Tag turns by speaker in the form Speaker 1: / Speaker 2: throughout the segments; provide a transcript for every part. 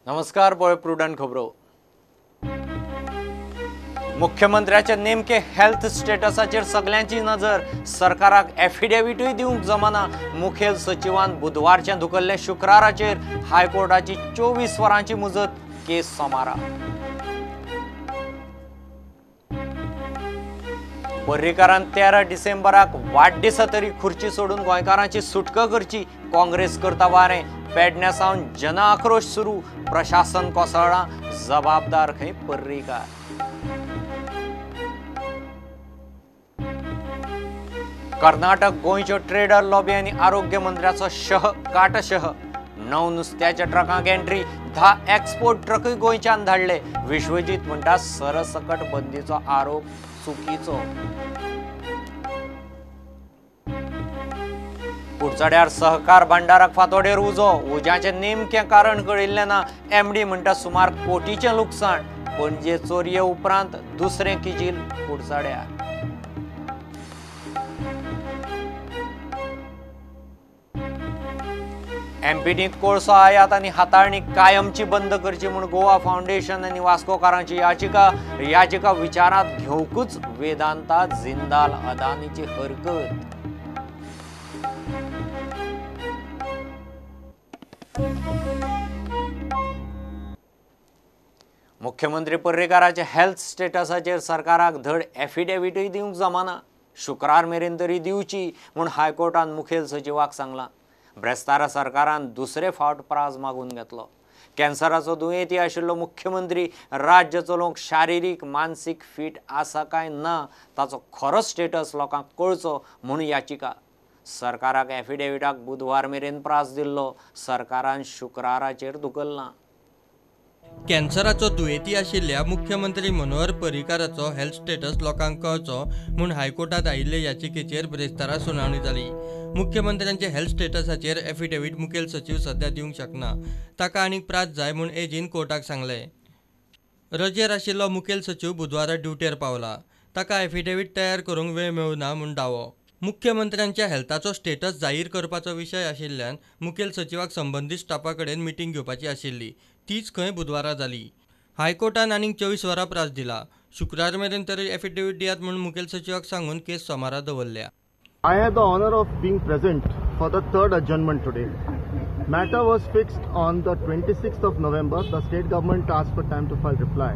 Speaker 1: नमस्कार पळय प्रुडंट खबरो। मुख्यमंत्र्याचे नेमके हेल्थ स्टेटसाचेर सगळ्यांची नजर। सरकाराक एफिडेविटूय दिवंक जमना। मुखेल सचिवान बुधवारचे धुकल्ले शुक्राराचेर हायकोर्टाची 24 वरांची मुजत केस सोमारा। पर्रीकारान 13 डिसेंबराक वाडदिसा तरी खुर्ची सोडून गोंयकारांची सुटका करची काँग्रेस करता वारें। पेडण्यासावन जन आक्रोश सुरू। प्रशासन कोसळ्ळा, जबाबदार खंय पर्रीकार। कर्नाटक गोंयच्यो ट्रेडर लॉबी आनी आरोग्य मंत्र्याचो काटशह। 9 नुस्त्याच्या ट्रकांक एंट्री, 10 एक्सपोर्ट ट्रकय गोंयच्यान धाडले। विश्वजीत म्हणटा सरसकट बंदीचो आरोप चुकीचो। कुडचड्यार सहकार भांडाराक फांतोडेर उज्याचे नेमके कारण कळिल्ले ना। एमडी म्हणटा सुमार कोटीचें लुकसाण। पणजे चोरये उपरांत दुसरें किजील कुडचड्यार। एमपीनी कोळसो आयात आनी हाताळणी कायमची बंद करची म्हूण गोवा फाउंडेशन आनी वास्कोकारांची याचिका विचारांत घेवंकूच वेदांता जिंदाल अदानीची हरकत। मुख्यमंत्री पर्रीकाराचे हेल्थ स्टेटसाचेर सरकाराक धड एफिडेविटूय दिवंक जमना। शुक्रार मेरेन तरी दिवची म्हूण हायकोर्टान मुखेल सचिवाक सांगलां। ब्रेस्तारा सरकारान दुसरे फावट प्राज मागून घेतलो। कॅन्सराचो दुयेंती आशिल्लो मुख्यमंत्री राज्य चलोवंक शारिरीक मानसीक फीट आसा काय ना ताचो खरो स्टेटस लोकांक कळचो म्हूण याचिका। सरकाराक एफिडेविटाक बुधवार मेरेन प्राज दिल्लो। सरकारान शुक्राराचेर धुकल्ला।
Speaker 2: कॅन्सराचो दुयेंती आशिल्ल्या मुख्यमंत्री मनोहर पर्रीकाराचो हेल्थ स्टेटस लोकांक कळचो म्हूण हायकोर्टात आयिल्ले याचिकेचेर ब्रेस्तारा सुनावणी जाली। मुख्यमंत्र्यांचे हेल्थ स्टेटसाचेर एफिडेविट मुखेल सचिव सध्या दिवंक शकना। ताका आनीक प्राज जाय म्हूण एजीन कोर्टाक सांगलें। रजेर आशिल्लो मुखेल सचिव बुधवारा ड्युटेर पावला। ताका एफिडेविट तयार करूंक वेळ मेळूना म्हूण दावो। मुख्यमंत्र्यांच्या हेल्थाचो स्टेटस जाहीर करपाचो विशय आशिल्ल्यान मुखेल सचिवाक संबंदीत स्टाफा कडेन मिटींग घेवपाची आशिल्ली। तीच खंय बुधवारा जाली। हायकोर्टान आनीक 24 वरां प्राज दिला। शुक्रार मेरेन तरी एफिडेविट दियात म्हूण मुखेल सचिवाक सांगून केस सोमारा दवरल्या।
Speaker 3: I had the honor of being present for the third adjournment today. Matter was fixed on the 26th of November. The state government asked for time to file reply.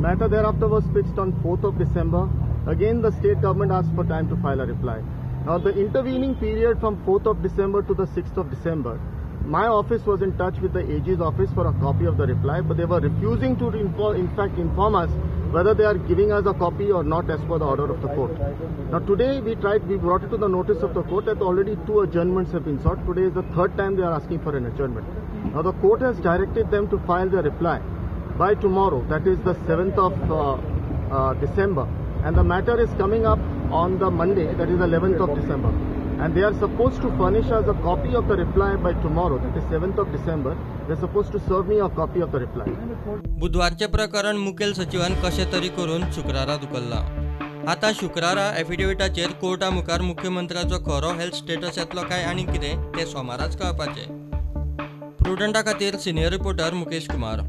Speaker 3: Matter thereafter was fixed on 4th of December. Again, the state government asked for time to file a reply. Now, the intervening period from 4th of December to the 6th of December, my office was in touch with the AG's office for a copy of the reply, but they were refusing to inform us whether they are giving us a copy or not as per the order of the court. Now today we brought it to the notice of the court that already 2 adjournments have been sought. Today is the 3rd time they are asking for an adjournment. Now the court has directed them to file their reply by tomorrow, that is the 7th of December, and the matter is coming up on the Monday, that is 11th of December. And they are supposed to furnish us a copy of the reply by tomorrow, that is 7th of December. They are supposed to serve me a copy of the reply.
Speaker 2: बुधवारचे प्रकरण मुखेल सचिवान कशे तरी करून शुक्रारा धुकल्ला। आता शुक्रारा एफिडेविटाचेर Carta मुखार मुख्यमंत्र्याचो खरो हेल्थ स्टेटस येतलो काय आनी कितें तें सोमाराच कळपाचें। प्रुडंटा खातीर सिनियर रिपोर्टर मुकेश कुमार।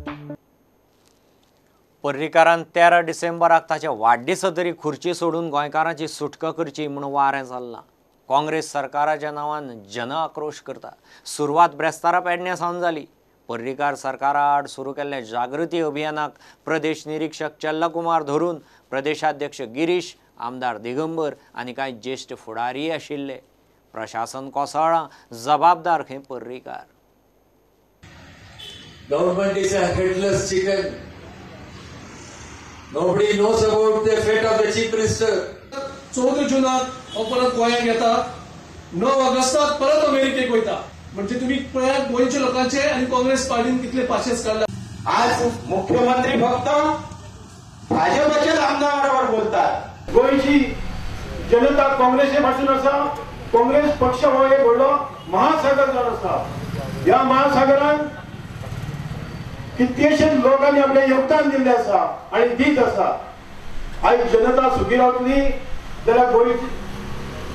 Speaker 1: पर्रीकारान 13 डिसेंबराक ताच्या वाडदिसा तरी खुर्ची सोडून गोंयकारांची सुटका करची म्हूण वारें जाल्लां। काँग्रेस सरकाराच्या नांवान जन आक्रोश करता। सुरवात ब्रेस्तारा पेडण्यासावन जाली। पर्रीकार सरकारा आड सुरू केल्ले जागृती अभियानाक प्रदेश निरीक्षक चल्लकुमार धरून प्रदेशाध्यक्ष गिरीश, आमदार दिगंबर आनी कांय ज्येश्ठ फुडारी आशिल्ले। प्रशासन कोसळ्ळां, जबाबदार खंय Parrikar.
Speaker 4: Government is a headless chicken. Nobody knows about the fate of the chief minister.
Speaker 5: 14 जुनाक हो परत गोंयांत येता, 9 ऑगस्टाक परत अमेरिकेक वयता। म्हणजे तुम्ही पळयात गोंयच्या लोकांचे आणि काँग्रेस पार्टीन कितले पाशेस काढला।
Speaker 6: आज मुख्यमंत्री फक्त भाजपच्या आमदारांवर बोलतात।
Speaker 3: गोयची जनता काँग्रेसी पासून आसा। काँग्रेस पक्ष हो एक व्हडलो महासागर जावन आसा। ह्या महासागरान कितलेशेच लोकांनी आपले योगदान दिल्ले आसा आणि दीत आसा। आयज जनता सुखी रावतली जाल्यार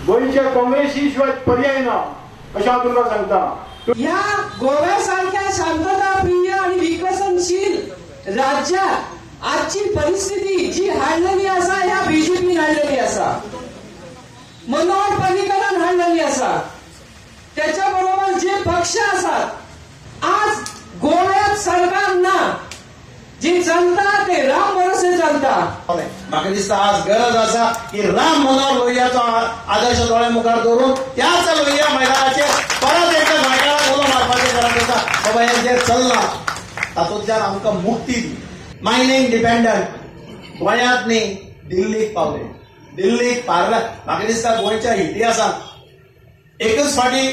Speaker 3: गोंयच्या काँग्रेसी शिवाय पर्याय ना अशें हांव तुमकां सांगता।
Speaker 7: या गोव्यासारख्या शांतता प्रिय आणि विकसित राज्यात आजची परिस्थिती जी हाडलेली असा ह्या बीजेपीन हाडलेली असा, मनोहर पर्रीकारान हाडलेली असा, त्याच्या बरोबर जे पक्ष असतात, आज गोव्यात सरकार ना, जी जनता ते राम भरोसे जनता.
Speaker 6: म्हाका दिसता आज गरज आसा की राम मनोहर लोहियाचो आदर्श दोळे मुखार दवरून त्याच लोहिया मैदानाचेर परत एकदा गोंयकारांक उलो मारपाची गरज आसा. बाबा हे जे चल्लां तातूंतल्यान आमकां मुक्ती दी. मायनिंग डिपेंडंट गोंयांत न्ही दिल्लीक पावले. दिल्लीक पारला. म्हाका दिसता गोंयच्या इतिहासांत एकच फावटी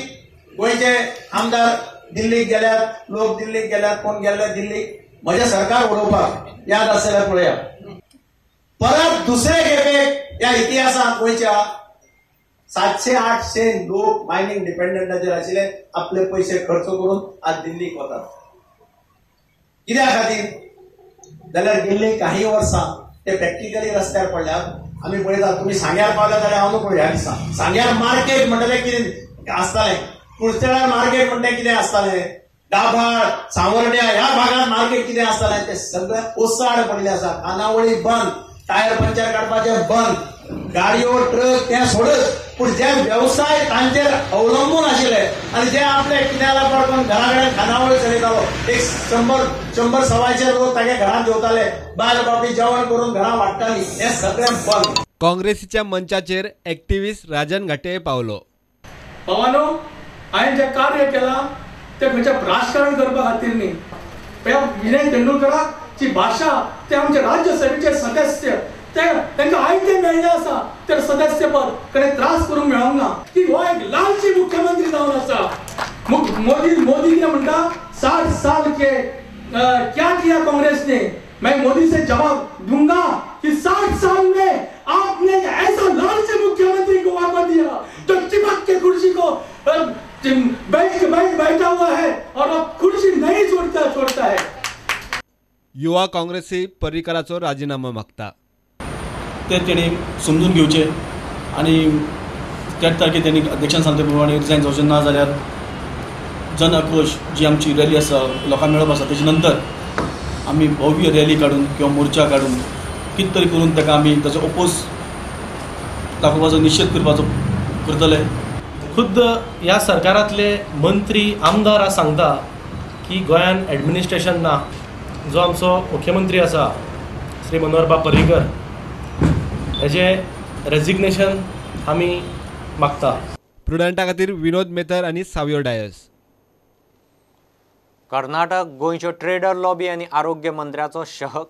Speaker 6: गोंयचे आमदार दिल्लीक गेल्यात, लोक दिल्लीक गेल्यात, कोण गेल्ले दिल्लीक म्हजें सरकार उडोवपाक याद आसल्यार पळया. परत दुसरे खेपेक ह्या इतिहासांत गोंयच्या 700-800 लोक मायनिंग डिपेंडंटाचेर आशिल्ले, आपले पयशे खर्च करून आज दिल्लीक वतात. कित्या खातीर? जाल्यार गेल्ली काही वर्सां ते प्रॅक्टिकली रस्त्यार पडल्यात. आमी पळयतात, तुमी सांग्यार पावल्या जाल्यार हांव न्हू ह्या दिसा सांग्यार मार्केट म्हणटलें कितें आसतालें, कुडचड्यार मार्केट म्हणटलें कितें आसतालें, दाभाळ, सावर्ड्या ह्या भागात मार्केट कितें आसतालें ते सगळें ओसाड पडलें आसा. खानावळी बंद, टायर पंचर काडपाचे बंद, गाडयो ट्रक तें सोडत, पूण जे व्यवसाय तांचेर अवलंबून आशिल्ले आनी जे आपले किनाऱ्या पडून घरा कडेन खानावळी चलयतालो, एक 100-125 लोक तागे घरांत जेवताले, बायल बाबी जेवण करून घरां वाडटालीं, हें सगळें बंद.
Speaker 2: काँग्रेसीच्या मंचाचेर एक्टिव्हिस्ट राजन घाटे पावलो.
Speaker 5: भावानो, हांवें जें कार्य केलां ते खंयचें राजकारण करपा खातीर न्ही. विजय तेंडुलकराची भाशा, ते आमचे राज्यसभेचे सदस्य, तांकां आयतें मेळ्ळें आसा, तर सदस्यपद कडेन त्रास करूंक मेळोंक ना. की हो एक लालची मुख्यमंत्री जावन आसा. मोदी कितें म्हणटा, 60 साल के क्या किया कांग्रेस ने, मैं मोदी से जवाब दूंगा कि 60 साल में आपने ऐसा लालची मुख्यमंत्री को वापस दिया तो चिपक के कुर्सी को बैठा हुआ है और अब कुर्सी नहीं छोड़ता है.
Speaker 2: युवा काँग्रेसी पर्रीकाराचो राजीनामा मागता.
Speaker 8: ते तेणी समजून घेवचे आनी त्याच तारखेर त्यांनी अध्यक्षान सांगले प्रमाणे रिजायन जावचें ना जाल्यार जन आक्रोश जी आमची रॅली आसा, लोकां मेळप आसा, तेजे नंतर आमी भव्य रॅली काडून किंवा मोर्चा काडून कितें तरी करून ताका आमी ताचो ओपोज दाखोवपाचो, निश्चित करतले.
Speaker 9: खुद्द ह्या सरकारांतले मंत्री आमदार आज सांगता की गोंयान एडमिनिस्ट्रेशन ना. जो आमचो मुख्यमंत्री आसा श्री मनोहर पर्रीकर, हेजें रेजिग्नेशन आमी मागता.
Speaker 2: प्रुडंटा खातीर विनोद मेतर आनी सावियो डायस.
Speaker 1: कर्नाटक गोंयच्यो ट्रेडर लॉबी आनी आरोग्य मंत्र्याचो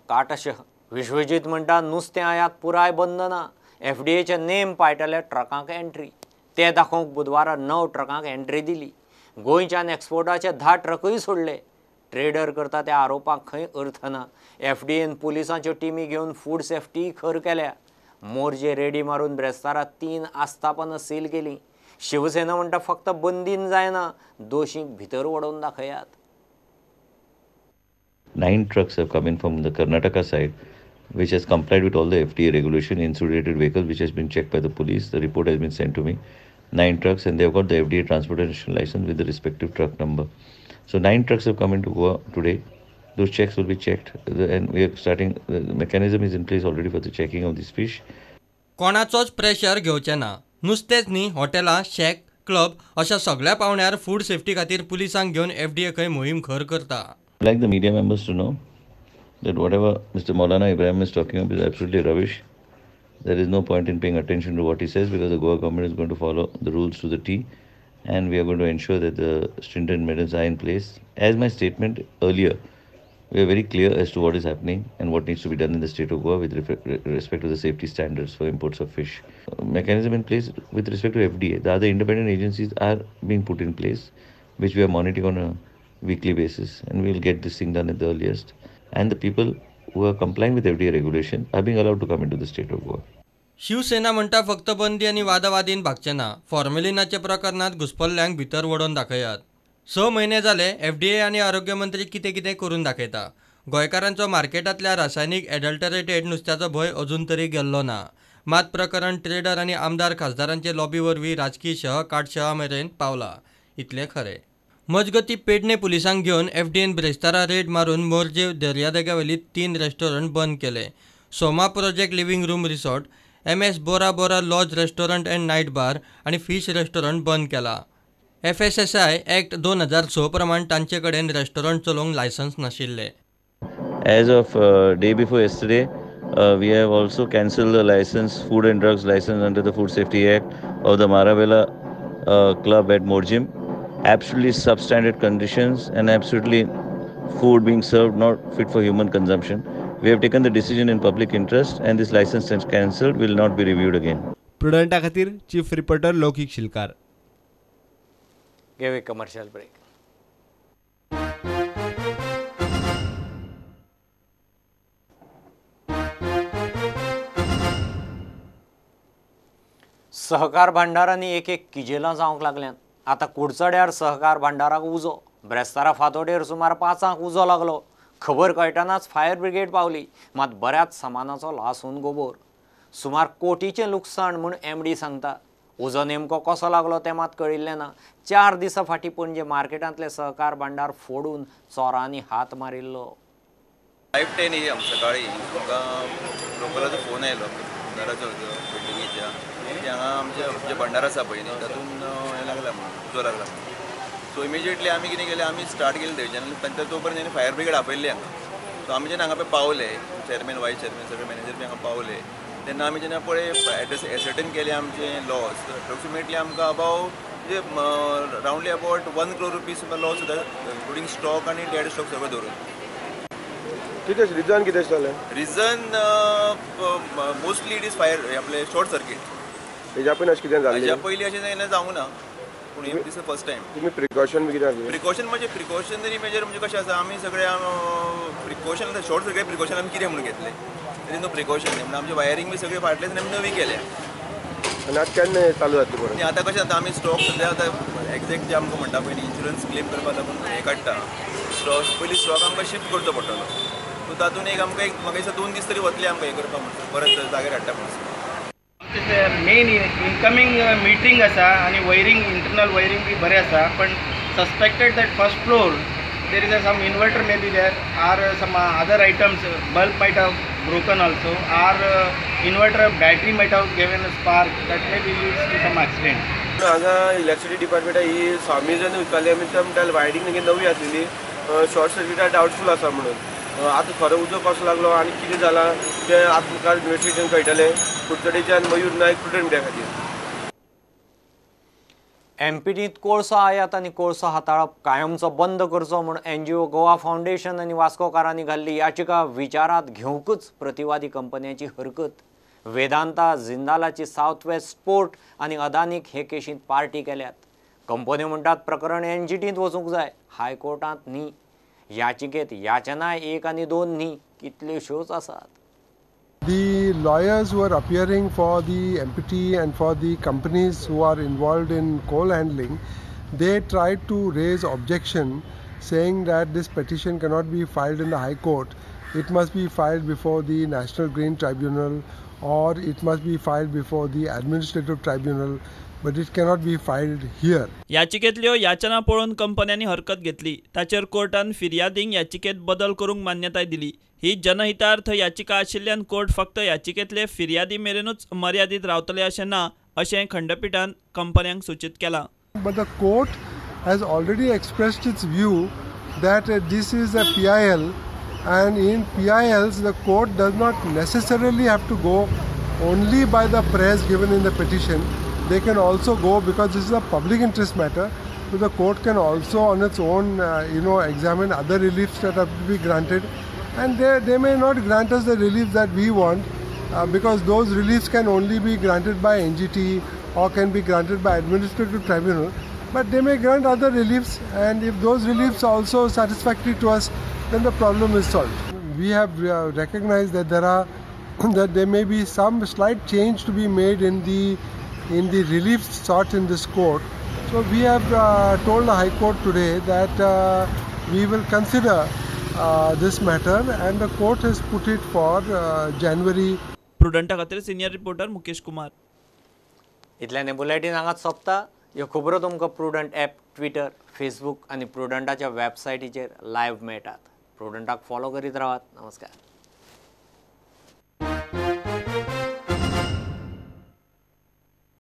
Speaker 1: काटशह. विश्वजीत म्हणटा नुस्तें आयात पुराय बंद ना. FDAचे नेम पायटले ट्रकांक एंट्री. ते दाखोवंक बुधवारा 9 ट्रकांक एंट्री दिली. गोंयच्यान एक्सपोर्टाचे 10 ट्रकय सोडले. ट्रेडर करता त्या आरोपांक खंय अर्थ ना. FDAन पुलिसांच्यो टिमी घेवन फूड सेफ्टी खर केल्या. मोर्जे रेडी मारून ब्रेस्तारात 3 आस्थापनां सील केलीं. शिवसेना म्हणटा फक्त बंदीन जायना, दोशींक भितर वडोवन दाखयात.
Speaker 10: 9 trucks have come in from the Karnataka side, which has complied with all the FDA regulation. Insulated vehicle, which has been checked by the police. The report has been sent to me. 9 trucks, and they have got the FDA transportation license with the respective truck number. So 9 trucks have come into Goa today. Those checks will be checked, and we are starting. The mechanism is in place already for the checking of these fish.
Speaker 2: कोणाचोच pressure घेवचें ना. नुस्तेंच न्ही, हॉटेलां, शेक, club अशा सगळ्या पावंड्यार food safety खातीर पुलिसांक घेवन FDA खंय मोहीम खर करता.
Speaker 10: I'd like the media members to know that whatever Mr. Maulana Ibrahim is talking about is absolutely rubbish. There is no point in paying attention to what he says, because the Goa government is going to follow the rules to the T, and we are going to ensure that the stringent measures are in place. As my statement earlier, we are very clear as to what is happening and what needs to be done in the state of Goa with respect to the safety standards for imports of fish. Mechanism in place with respect to FDA. The other independent agencies are being put in place, which we are monitoring on a weekly basis, and we will get this thing done at the earliest. And the people who are complying with FDA regulation are being allowed to come into the state of Goa.
Speaker 2: Shiv Sena म्हणटा फक्त बंदी आनी वादावादीन भागचें ना. फॉर्मेलिनाच्या प्रकरणात घुसपल्ल्यांक भितर वडोवन दाखयात. 6 म्हयने जाले FDA आनी आरोग्य मंत्री कितें कितें करून दाखयता. गोंयकारांचो मार्केटांतल्या रासायनीक एडल्टरेटेड नुस्त्याचो भंय अजून तरी गेल्लो ना. मात प्रकरण ट्रेडर आनी आमदार खासदारांचे लॉबी वरवीं राजकीय काटशहा मेरेन पावला, इतलें खरें. मजगती पेडणे पुलिसांक घेवन एफडीएन ब्रेस्तारा रेड मारून मोरजे दर्यादेगावेली 3 रेस्टॉरंट बंद केले. Soma project living room resort, MS Bora Bora lodge restaurant and night bar आणि फिश रेस्टॉरंट बंद केला. FSSAI ॲक्ट 2006 प्रमाण तांचे कडेन रेस्टॉरंट चलोवंक लायसन्स नाशिल्ले.
Speaker 10: As of day before yesterday, we have also cancelled the license, food and drugs license under the Food Safety Act of the Maravela Club at Morjim. Absolutely substandard conditions and absolutely food being served not fit for human consumption. We have taken the decision in public interest and this license is cancelled, will not be reviewed again.
Speaker 11: प्रुडंटा खातीर chief reporter लौकिक शिलकार.
Speaker 1: घेऊ एक commercial break. सहकार भांडारांनी एक किजेलां जावंक लागल्यात. आतां कुडचड्यार सहकार भांडाराक उजो, ब्रेस्तारा फातोडेर सुमार 5 उजो लागलो. खबर कळटनाच फायर ब्रिगेड पावली, मात बऱ्याच सामानाचो लासून गोबोर. सुमार कोटीचें लुकसाण म्हूण MD सांगता. उजो नेमको कसो लागलो तें मात कळिल्लें ना. 4 दिसां फाटीं पणजे मार्केटांतले सहकार भांडार फोडून चोरांनी हात मारिल्लो.
Speaker 12: 5:10 AM सकाळी आमकां लोकलाचो फोन आयलो घराचो बिल्डिंगेच्या की हांगा आमचे भंडार आसा पळय न्ही तातूंत हें लागला म्हणून उजो लागला म्हणून. सो इमिजिएटली आमी कितें केलें, आमी स्टार्ट केलें थंयच्यान. तांच्या तो पर्यंत फायर ब्रिगेड आपयल्ली हांगा. सो आमी जेन्ना हांगा पळय पावले, चेअरमॅन वायस चेअरमॅन सगळे मॅनेजर बी हांगा पावले, तेन्ना आमी जेन्ना पळय एड्रेस एसर्टेन केले आमचे लॉस, अप्रॉक्सिमेटली आमकां अबावट म्हणजे roundly about 1 crore rupees loss जाता, इन्क्लुडींग स्टॉक आनी डेड स्टॉक सगळो धरून.
Speaker 13: कितें रिजन कितें जालें?
Speaker 12: Reason mostly it is fire आपले शॉर्ट सर्किट.
Speaker 13: हेज्या पयलीं अशें कितें जालें?
Speaker 12: हेज्या पयलीं अशें केन्ना जावंक ना, पूण हे दिस फर्स्ट टायम.
Speaker 13: तुमी प्रिकॉशन बी कितें घेतली?
Speaker 12: प्रिकॉशन म्हणजे प्रिकॉशनरी मेजर म्हणजे कशें आसा, आमी सगळे प्रिकॉशन शॉर्ट सर्किट प्रिकॉशन आमी कितें म्हणून घेतले, देर इज नो प्रिकॉशन. म्हणून आमचे वायरींग बी सगळे फाटलेच आमी नवी केल्या.
Speaker 13: आनी आतां केन्ना चालू जातली परत?
Speaker 12: आनी आतां कशें जाता, आमी स्टॉक सद्या आतां एक्झॅक्ट जे आमकां म्हणटा पळय न्ही इन्शुरन्स क्लेम करपाक लागून हे काडटा स्टॉक, पयलीं स्टॉक आमकां शिफ्ट करचो पडटलो. सो तातूंत आमकां म्हाका दिसता 2 दीस तरी वतले आमकां हे करपाक म्हणून परत जाग्यार हाडटा म्हणून.
Speaker 14: मेन इनकमिंग मिटरिंग आसा आनी वयरींग इंटरनल वयरींग बी बरें आसा, पण suspected that first floor there is some inverter may be there are some other items, bulb might have broken also, or inverter battery might have given a spark that may be leads to some accident.
Speaker 13: हांगा electricity department ही स्वामी जन विकताली आमी म्हणटा wiring नवी आसलेली, short सर्किटा डावटफूल आसा म्हणून. आतां खरो उजो कसो लागलो आनी कितें जालां तें आतां मुखार इन्वेस्टिगेशन कळटलें. कुडचडेच्यान मयूर नायक, प्रुडंट मिडिया खातीर.
Speaker 1: एमपीटींत कोळसो आयात आनी कोळसो हाताळप कायमचो बंद करचो म्हूण NGO गोवा फावंडेशन आनी वास्कोकारांनी घाल्ली याचिका विचारांत घेवंकच प्रतिवादी कंपन्यांची हरकत. वेदांता, जिंदालाची सावथ वेस्ट पोर्ट आनी अदानीक हे केशींत पार्टी केल्यात. कंपन्यो म्हणटात प्रकरण NGTंत वचूंक जाय, हायकोर्टांत न्ही. याचिकेत याचनाय 1 आनी 2 न्ही, कितल्योश्योच आसात.
Speaker 15: The lawyers who are appearing for the MPT and for the companies who are involved in coal handling, they tried to raise objection saying that this petition cannot be filed in the High Court. It must be filed before the National Green Tribunal or it must be filed before the Administrative Tribunal, but it cannot be filed here.
Speaker 16: याचिकेतल्यो याचना पळोवन कंपन्यांनी हरकत घेतली. ताचेर कोर्टान फिर्यादींक याचिकेत बदल करूंक मान्यताय दिली. ही जनहितार्थ याचिका आशिल्ल्यान कोर्ट फक्त याचिकेतले फिर्यादी मेरेनूच मर्यादीत रावतले अशें ना, अशें खंडपीठान कंपन्यांक सूचित केलां.
Speaker 15: But the court has already expressed its view that this is a PIL, and in PILs the court does not necessarily have to go only by the press given in the petition. They can also go, because this is a public interest matter, so the court can also on its own examine other reliefs that have to be granted, and they may not grant us the relief that we want, because those reliefs can only be granted by NGT or can be granted by Administrative Tribunal, but they may grant other reliefs, and if those reliefs are also satisfactory to us, then the problem is solved. We have recognized that there may be some slight change to be made in the relief sought in this court. So we have told the High Court today that we will consider this matter, and the court has put it for January.
Speaker 16: प्रुडंटा खातीर senior reporter Mukesh Kumar.
Speaker 1: इतल्यान bulletin हांगाच सोंपता. ह्यो खबरो तुमकां prudent app, Twitter, Facebook आनी प्रुडंटाच्या वेबसायटीचेर live मेळटात. प्रुडंटाक फॉलो करीत रावात. नमस्कार.